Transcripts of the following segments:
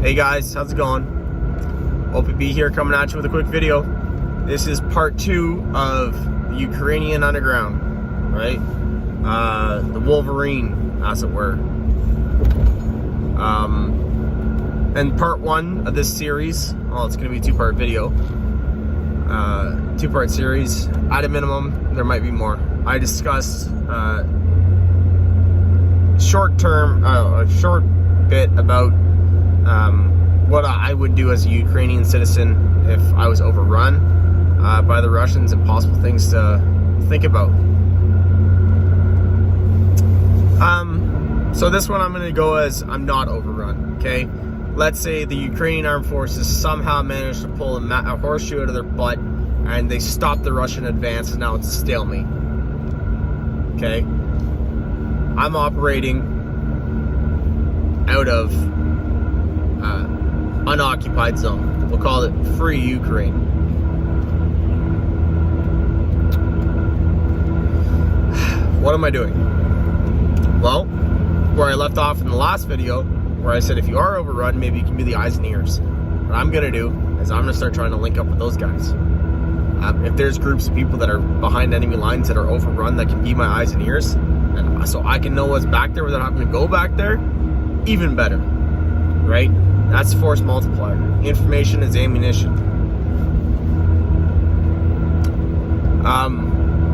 Hey guys, how's it going? OPB here, coming at you with a quick video. This is part 2 of the Ukrainian underground, right? The Wolverine, as it were. And part 1 of this series, well, it's going to be a 2-part video. 2-part series. At a minimum, there might be more. I discussed a short bit about what I would do as a Ukrainian citizen if I was overrun by the Russians, and possible things to think about. So this one I'm going to go as I'm not overrun, okay? Let's say the Ukrainian armed forces somehow managed to pull a horseshoe out of their butt and they stopped the Russian advance, and now it's a stalemate, okay? I'm operating out of unoccupied zone. We'll call it free Ukraine. What am I doing? Well, where I left off in the last video, where I said if you are overrun, maybe you can be the eyes and ears. What I'm gonna do is I'm gonna start trying to link up with those guys. If there's groups of people that are behind enemy lines that are overrun that can be my eyes and ears, and so I can know what's back there without having to go back there, even better, right? That's force multiplier. Information is ammunition.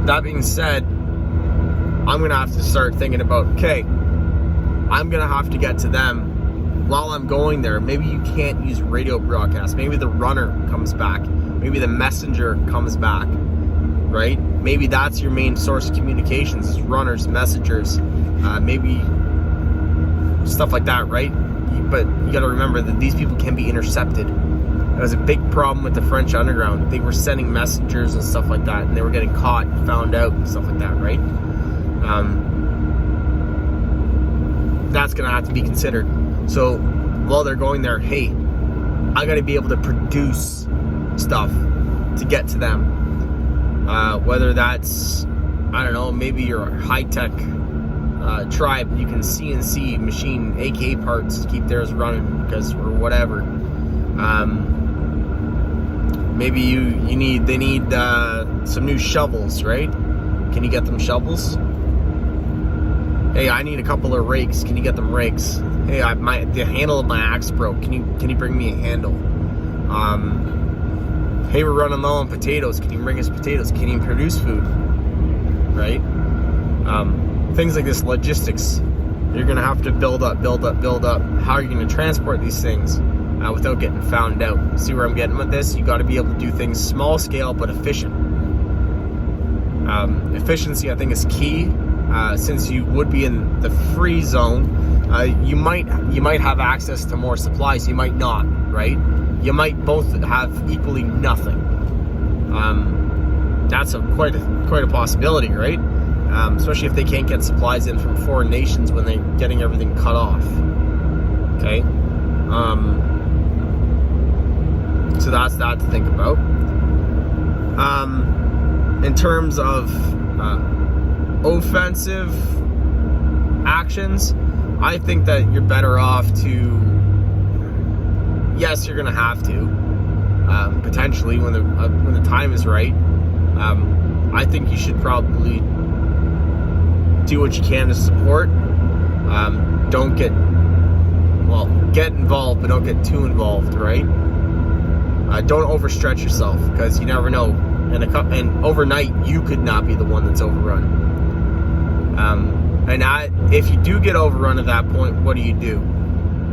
That being said, I'm gonna have to start thinking about, okay, I'm gonna have to get to them while I'm going there. Maybe you can't use radio broadcast. Maybe the runner comes back. Maybe the messenger comes back, right? Maybe that's your main source of communications, is runners, messengers, maybe stuff like that, right? But you got to remember that these people can be intercepted. It was a big problem with the French underground. They were sending messengers and stuff like that, and they were getting caught and found out and stuff like that, right? That's going to have to be considered. So while they're going there, hey, I got to be able to produce stuff to get to them. Whether that's, I don't know, maybe you're a high-tech tribe, you can CNC machine AK parts to keep theirs running, because, or whatever. Maybe they need some new shovels, right? Can you get them shovels? Hey, I need a couple of rakes. Can you get them rakes? Hey, the handle of my axe broke. Can you bring me a handle? Hey, we're running low on potatoes. Can you bring us potatoes? Can you produce food? Right? Things like this, logistics. You're going to have to build up. How are you going to transport these things without getting found out? See where I'm getting with this? You got to be able to do things small scale but efficient. Efficiency, I think, is key. Since you would be in the free zone, you might have access to more supplies. You might not, right? You might both have equally nothing. That's quite a possibility, right? Especially if they can't get supplies in from foreign nations when they're getting everything cut off. Okay? So that's that to think about. In terms of offensive actions, I think that you're better off to, yes, you're going to have to, potentially when the time is right. I think you should probably do what you can to support. Don't get involved, but don't get too involved, right? Don't overstretch yourself, because you never know. And overnight, you could not be the one that's overrun. If you do get overrun at that point, what do?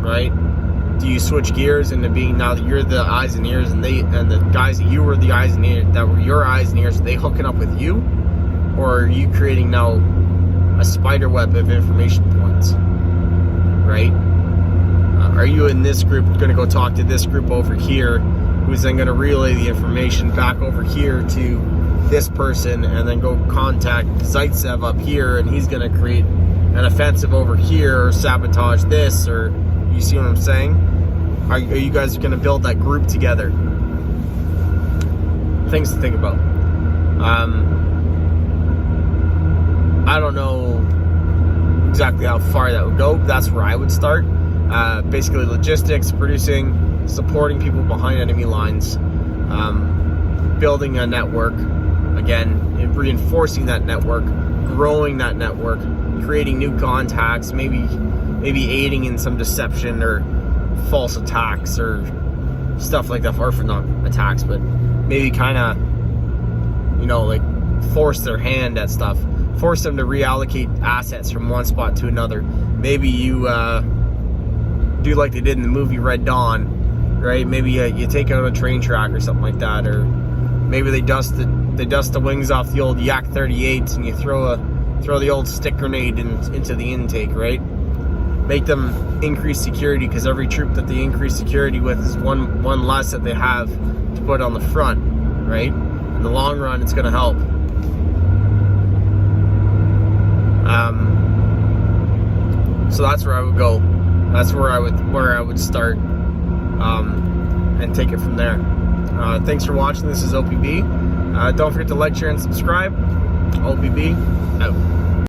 Right? Do you switch gears into being, now that you're the eyes and ears, and the guys that you were the eyes and ears, that were your eyes and ears, are they hooking up with you? Or are you creating now a spider web of information points, right? Are you in this group going to go talk to this group over here, who's then going to relay the information back over here to this person, and then go contact Zaitsev up here, and he's going to create an offensive over here, or sabotage this, or, you see what I'm saying? Are you guys going to build that group together? Things to think about. I don't know exactly how far that would go, but that's where I would start. basically logistics, producing, supporting people behind enemy lines, building a network, again, reinforcing that network, growing that network, creating new contacts, maybe aiding in some deception or false attacks or stuff like that, or for not attacks, but maybe kind of, like force their hand at stuff, force them to reallocate assets from one spot to another. Maybe you do like they did in the movie Red Dawn, right? Maybe you take out a train track or something like that, or maybe they dust the wings off the old Yak 38s and you throw the old stick grenade into the intake, right? Make them increase security, because every troop that they increase security with is one less that they have to put on the front, right? In the long run, it's going to help. So that's where I would go. That's where I would start, and take it from there. Thanks for watching. This is OPB. Don't forget to like, share, and subscribe. OPB out.